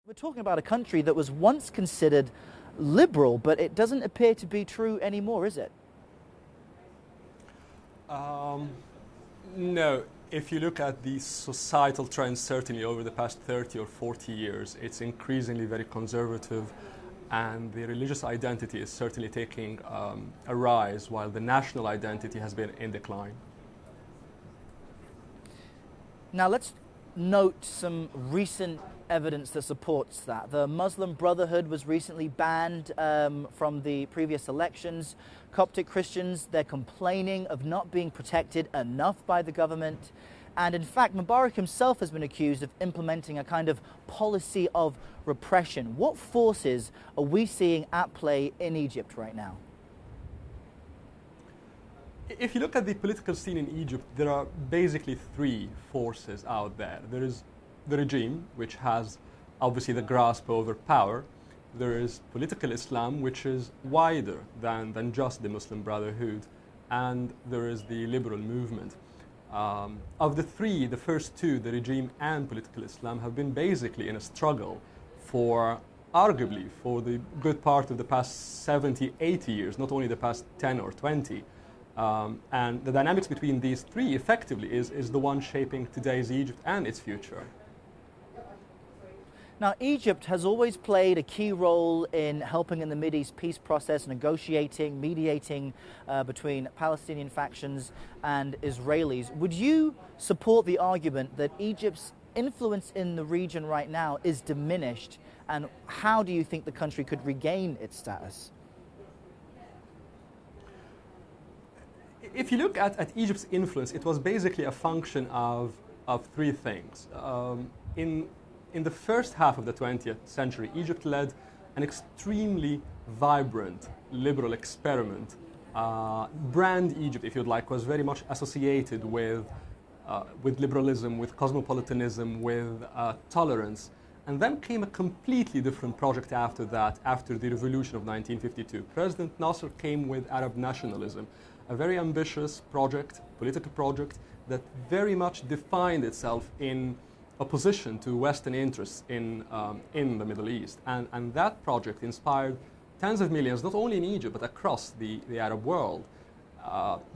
We're talking about a country that was once considered liberal, but it doesn't appear to be true anymore, is it? No. If you look at the societal trends, certainly over the past 30 or 40 years, it's increasingly very conservative, and the religious identity is certainly taking a rise, while the national identity has been in decline. Now let's note some recent evidence that supports that. The Muslim Brotherhood was recently banned from the previous elections. Coptic Christians, they're complaining of not being protected enough by the government. And in fact, Mubarak himself has been accused of implementing a kind of policy of repression. What forces are we seeing at play in Egypt right now? If you look at the political scene in Egypt, there are basically three forces out there. There is the regime, which has obviously the grasp over power. There is political Islam, which is wider than just the Muslim Brotherhood. And there is the liberal movement. Of the three, the first two, the regime and political Islam, have been basically in a struggle for, arguably, for the good part of the past 70, 80 years, not only the past 10 or 20. And the dynamics between these three effectively is the one shaping today's Egypt and its future. Now, Egypt has always played a key role in helping in the Mideast peace process, negotiating, mediating between Palestinian factions and Israelis. Would you support the argument that Egypt's influence in the region right now is diminished, and how do you think the country could regain its status? If you look at Egypt's influence, it was basically a function of three things. In the first half of the 20th century, Egypt led an extremely vibrant liberal experiment. Brand Egypt, if you'd like, was very much associated with liberalism, with cosmopolitanism, with tolerance. And then came a completely different project after that, after the revolution of 1952. President Nasser came with Arab nationalism, a very ambitious project, political project, that very much defined itself in opposition to Western interests in the Middle East. And that project inspired tens of millions, not only in Egypt, but across the Arab world.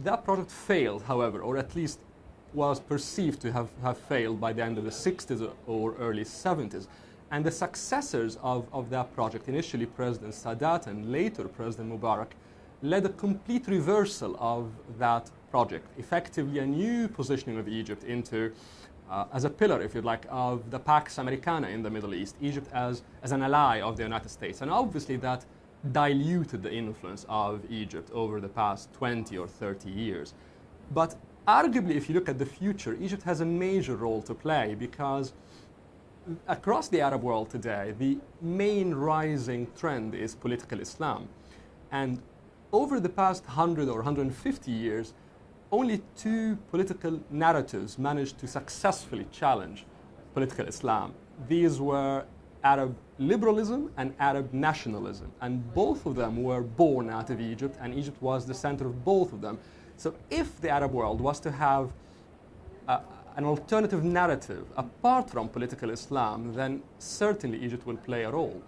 That project failed, however, or at least was perceived to have failed by the end of the 60s or early 70s. And the successors of that project, initially President Sadat and later President Mubarak, led a complete reversal of that project, effectively a new positioning of Egypt into as a pillar, if you'd like, of the Pax Americana in the Middle East, Egypt as an ally of the United States. And obviously that diluted the influence of Egypt over the past 20 or 30 years. But arguably, if you look at the future, Egypt has a major role to play, because across the Arab world today, the main rising trend is political Islam. And over the past 100 or 150 years, only two political narratives managed to successfully challenge political Islam. These were Arab liberalism and Arab nationalism, and both of them were born out of Egypt, and Egypt was the center of both of them. So if the Arab world was to have an alternative narrative apart from political Islam, then certainly Egypt will play a role.